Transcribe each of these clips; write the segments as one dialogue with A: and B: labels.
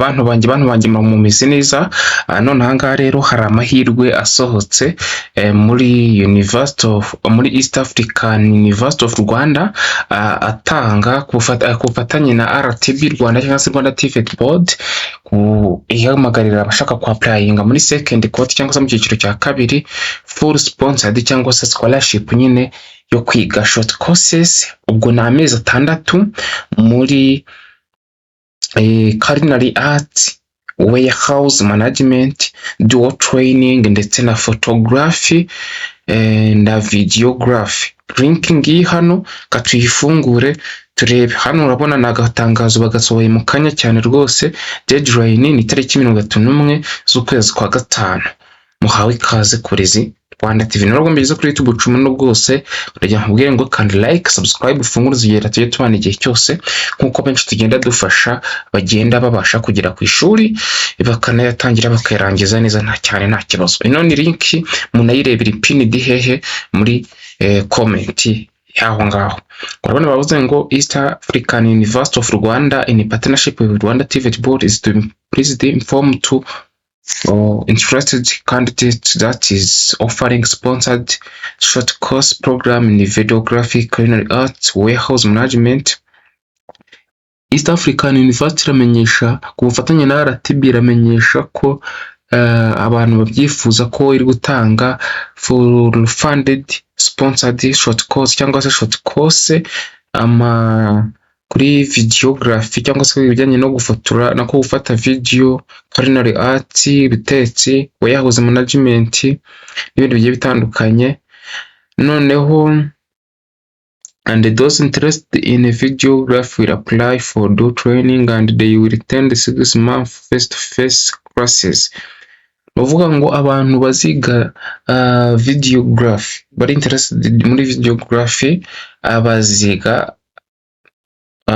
A: bantu banjye mumeze neza. None aha rero hari amahirwe asohotse muri East African University of Rwanda, atanga kufatanye na RTB Rwanda cyangwa se Rwanda TV Board, ihamagarira abashaka ku applyinga muri second cohort cyangwa se mu cyiciro cya kabiri full sponsored cyangwa se scholarship nyine yo kwiga short courses. Ubwo ni amezi 6 muri Culinary Arts, Warehouse Management, Dual Training ndetse na Photography na Videography. Link ngiyi hano katuyifungure turebe. Hano urabona nagatangazo bagasohoye mu kanya cyane rwose. Deadline ni tariki 31 z'ukwezi kwa gatanu. Muhawe ikaze kurezi Rwanda TV. Naragombeje kuri YouTube ucumuno bwose, urajya nkubwire ngo kandi like, subscribe, ufungure zigera tujye tubana igihe cyose, nkuko benshi tugenda dufasha bagenda babasha kugera ku ishuri bakanayatangira bakayirangiza neza nta kibazo. Ino ni link munayirebera pin hehe muri comment yaho ngaho. Urabona bavuze ngo East African University of Rwanda in partnership with Rwanda TV Board is to please inform to interested candidates that is offering sponsored short course program in Videography, Culinary Arts, Warehouse Management. East African University ramenyesha ku bufatanye na RTB ramenyesha ko abantu babyifuza ko iri gutanga full funded sponsored short course cyangwa se short course kuri Videography cyangwa se ibijyanye no gufotora no gufata video, Culinary Arts, bitetsi, Warehouse Management n'ibindi bigiye bitandukanye. Noneho and those interested in Videography will apply for dual training and they will attend 6-month face-to-face classes. Bavuga ngo abantu baziga Videography bari interested muri Videography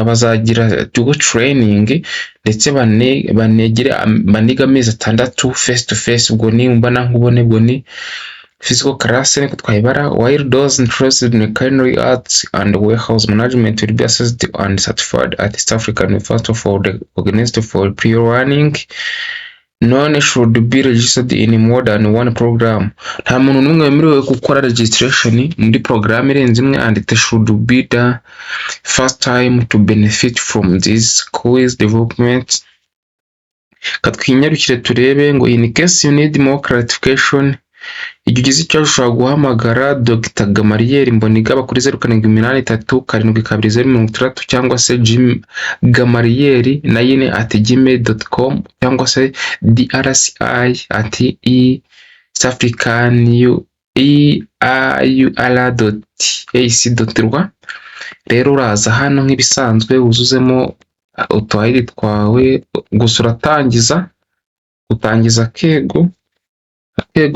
A: bazagira dual training ndetse baniga amezi 6 face to face. Ubwo ni mbana nkubone bwo ni physical class niko twayibara. While those interested in Culinary Arts and Warehouse Management will be assessed and certified at East African University for the organized for pre-running. None should be registered in more than one program. Nta muntu n'umwe wemerewe gukora registration muri program irenze imwe, and it should be the first time to benefit from this course development. Katwinyarukire turebe ngo in case you need more clarification, igize icyo ushobora guhamagara Dr. Gamariel Mboniga bakuri 0783 cyangwa se Jim Gamariel nayine @gmail.com cyangwa se drci@eaur.ac.rw. Rero uraza hano nk'ibisanzwe wuzuzemo utwahiri twawe, gusa utangiza kego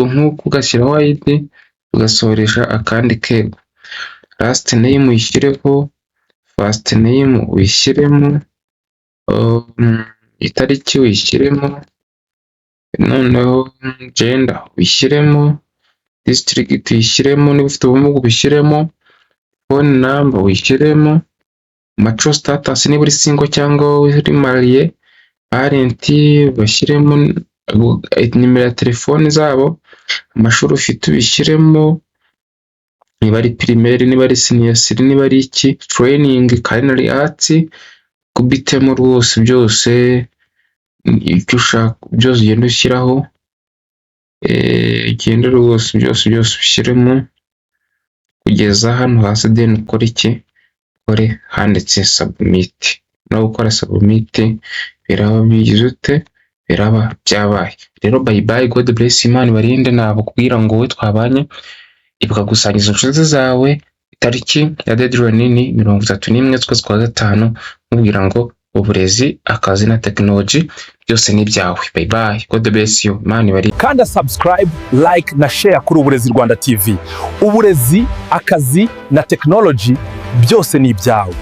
A: nk'uko ugashyiraho ID ugasoresha akandi kego. Last name uyishyireho, first name uyishyiremo, itariki uyishyiremo, noneho gender uyishyiremo, district uyishyiremo, niba ufite ubumuga ubishyiremo, phone number uyishyiremo, mature status niba uri single cyangwa uri marié, parent bashyiremo, nimero ya telefone zabo, amashuri ufite ubishyiremo, niba ari primaire, niba ari senior, niba ari iki, training, Culinary Arts, kubitemo rwose byose icyo ushaka byose ugenda ushyiraho, genda rwose byose ushyiremo kugeza hano hasi. Then ukora iki? Kore handitse submit. No gukora submit biraba bigizute, biraba byabaye. Rero bye bye, God bless, Imana barinde nabo kubwira ngo we twabanye ibuka gusangiza inshuti zawe. Itariki ya deadline ni 31 z'ukwezi kwa gatanu, mubwira ngo uburezi, akazi na technology byose ni byawe. Bye bye, God bless you, Imana bari.
B: Kanda subscribe, like na share kuri Uburezi Rwanda TV. Uburezi, akazi na technology byose ni byawe.